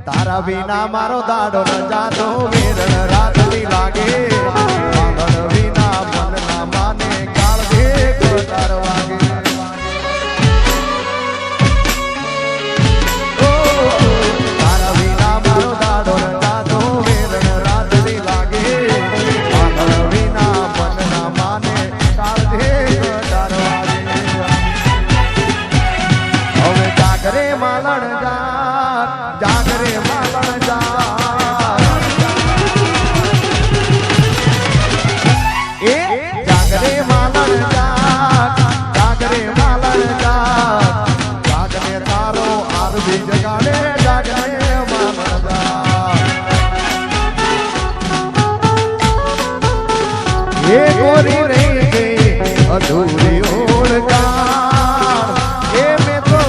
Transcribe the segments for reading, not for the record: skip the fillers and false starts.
તારા વિના મારો દાડો ન જાતો વેરણ રાતની લાગે વાગણ વિના મન ના માને કાળ દે તાર વાગે તારા વિના મારો દાડો ન જાતો વેરણ રાતની લાગે વાગણ વિના મન ના માને કાળ દે તાર વાગે હવે જાગરે માલણ જાગરે માલણ જાગરે માલણ જાગરે માલણ જાગને તારો આરબી જગાડે જાગરે માલણ એ ગોરી રહી ગઈ અધૂરી ઓળખાણ એ મેં તો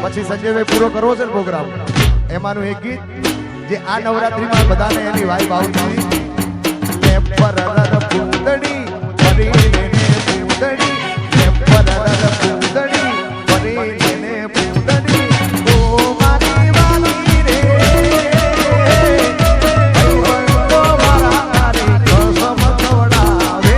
પછી સંજયભાઈ પૂરો કરવો છે પ્રોગ્રામ એમાંનું એક ગીત જે આ નવરાત્રીમાં બધાને એની વાઇબ આવતી લે પરર પૂતડી પરી લેને પૂતડી લે પરર પૂતડી પરી લેને પૂતડી ઓ મારી વાલી રે ભૈવંતો મારા રે કસમ ખવડાવે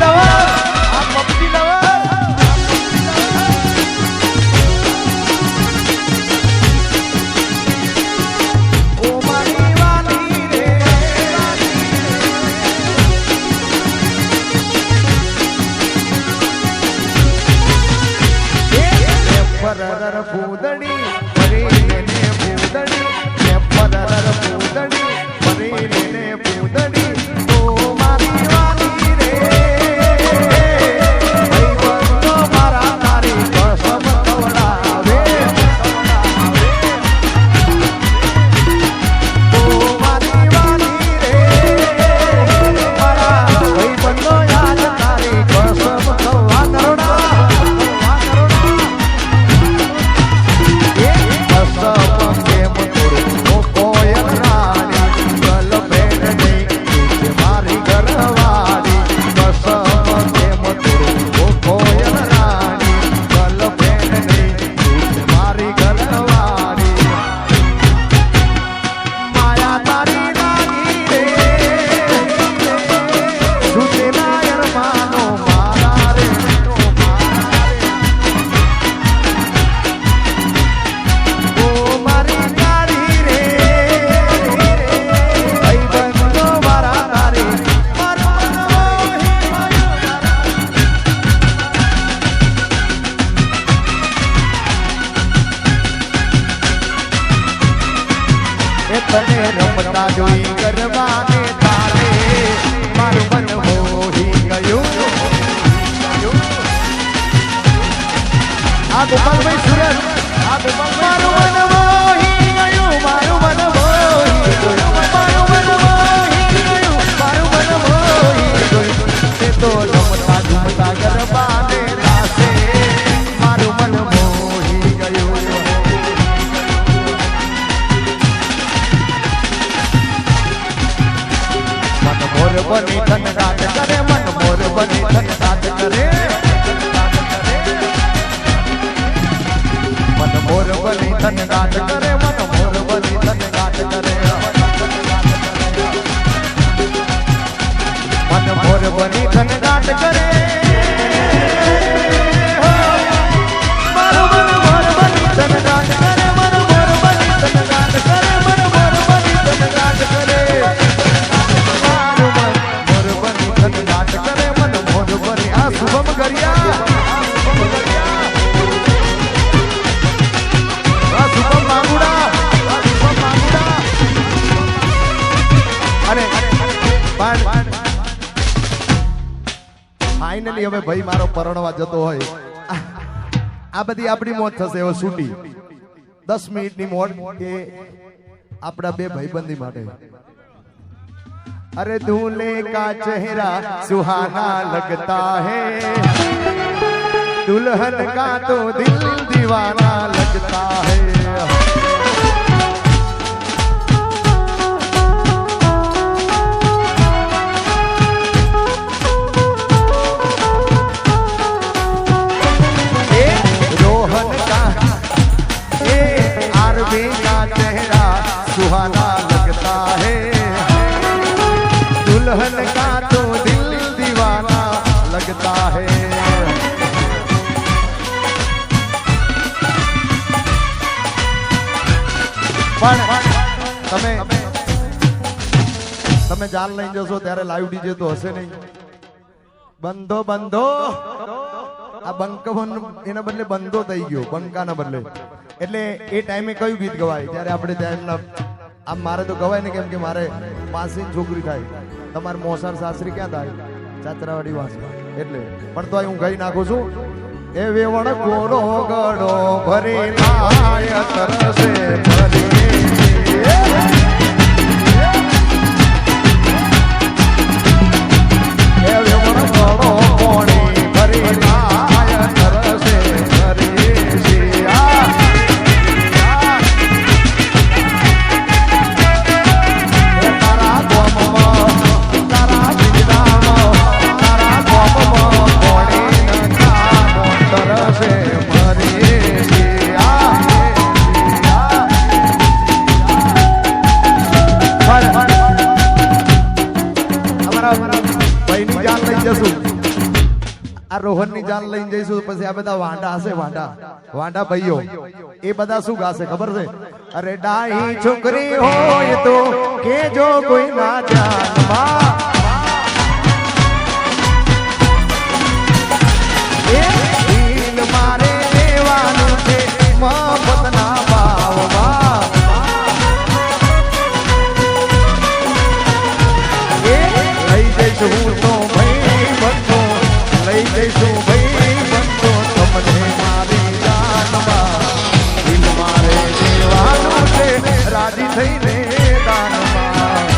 લવર આ પબજી લવર ઓ મારી વાલી રે પરર ફૂદડી પરીને ફૂદડી પરર ફૂદડી પરીને ફૂદડી તો મારી વાલી રે ભાઈ બંધો મારા તારી કસમ ખવડાવે તો મારી વાલી રે મારા ભાઈ બંધો યાદ તારી કસમ ખવડાવે તને રમતા જોઈ ગરબાને તારે મારું મન મોહી ગયું આ ગોપાલભાઈ સુરત આ ગોપાલ મારું મન મોહી ગયું મારું મન મોહી ગયું મારું મન મોહી ગયું મારું મન મોહી ગયું તે તો રમતા ઝૂમતા ગરબાને રાસે મારું મન મોહી ગયું મોર બની ધન રાત કરે મન મોર બની ધન રાત કરે મન મોર બની ધન રાત કરે મન મોર બની ધન રાત કરે મન મોર બની ધન રાત કરે મારું મન મોર બની ધન રાત કરે મન મોર બની ધન રાત કરે મન મોર બની ધન રાત કરે શુભમ કર્યા શુભમ માંગુડા અને ફાઇનલી હવે ભાઈ મારો પરણવા જતો હોય આ બધી આપણી મોત થશે હવે છૂટી 10 મિનિટની મોત કે આપણા બે ભાઈબંધી માટે अरे दूल्हे का चेहरा सुहाना लगता है दुल्हन का तो दिल दीवाना लगता है रोहन का आरबी का चेहरा सुहाना लगता है दुल्हन का तो दिल दीवाना लगता है પણ તમે જાન લઈને જશો ત્યારે લાઈવ ડીજે તો હશે નહીં બંધો બંધો આ બંકવન એના બદલે બંધો થઈ ગયો બંકાના બદલે એટલે એ ટાઈમે કયું ગીત ગવાય ત્યારે આપણે ત્યાં આમ મારે તો ગવાય ને કેમ કે મારે પાસી છોકરી થાય તમારે મોસાર સાસરી ક્યાં થાય ચાતરાવાડી વાસમાં એટલે પણ તો હું ગઈ નાખું છું એ વેવણ કોરો ગડો ભરી લાય તરસે ભરી એ વેવણ કોરો કોણી ભરી લાય તરસે ભરી શિયા આ રોહનની જાન લઈને જઈશું પછી આ બધા વાંડા હશે વાંડા ભાઈઓ એ બધા શું ગાશે ખબર છે અરે ડાહી છોકરી હોય તો કેજો કોઈ ના ધ્યાનમાં એ દિલ મારે દેવાનું છે મફતના ભાવમાં એ લઈ જઈશું હું તો ભાઈ બંધો લઈ જઈશું ભાઈ બંધો તમને મારી જાનમાં દિલ મારે દેવાનું છે રાજી થઈને દાનમાં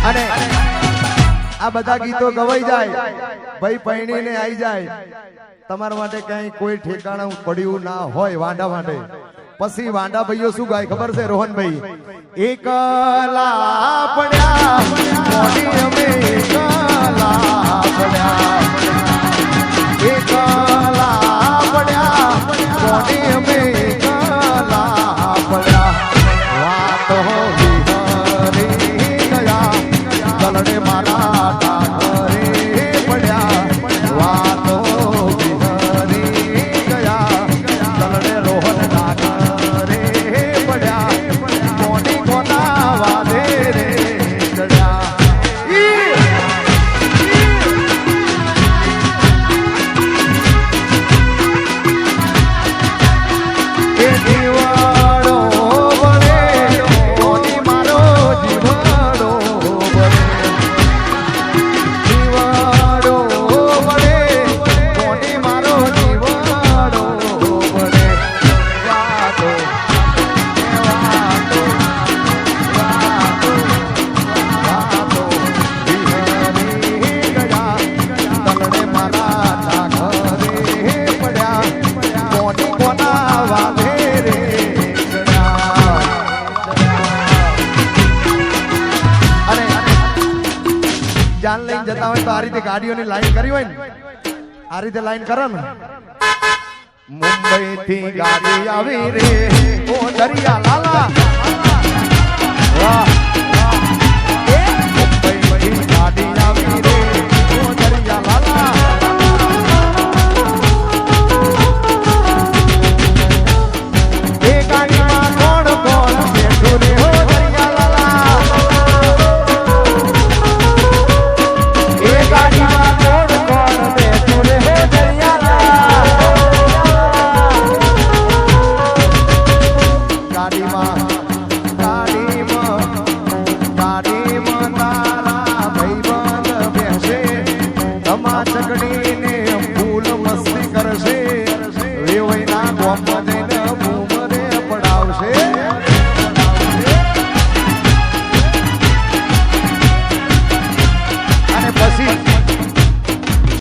અને આ બધા ગીતો ગવાઈ જાય ભાઈ પૈણીને આવી જાય તમારા માટે કઈ કોઈ ઠેકાણું પડ્યું ના હોય વાંડા માટે પછી વાંડા ભાઈઓ શું ગાય ખબર છે રોહનભાઈ એકલા પડ્યા મોડી અમે એકલા પડ્યા મોડી અમે એકલા પડ્યા વાતો વિહરી ગયા દલડે મારા ઘરે પડ્યા વાતો વિહરી ગયા દલડે રોહન ના ઘરે પડ્યા કોની કોના વાદે રે ચડ્યા એ જીવાડો બળે કોની મારો જીવાડો બળે જીવાડો બળે કોની મારો જીવાડો બળે વાતો વાતો વાતો વાતો વિહરી ગયા તલડે મારા ઘરે પડ્યા કોની કોના વાલે રે ચડ્યા અને જાન લઈને જતા હોય તો આ રીતે ગાડીઓની લાઈન કરી હોય ને આ રીતે લાઈન કરો ને મુંબઈ થી ગાડી આવી રે ઓ દરિયા લાલા વાહ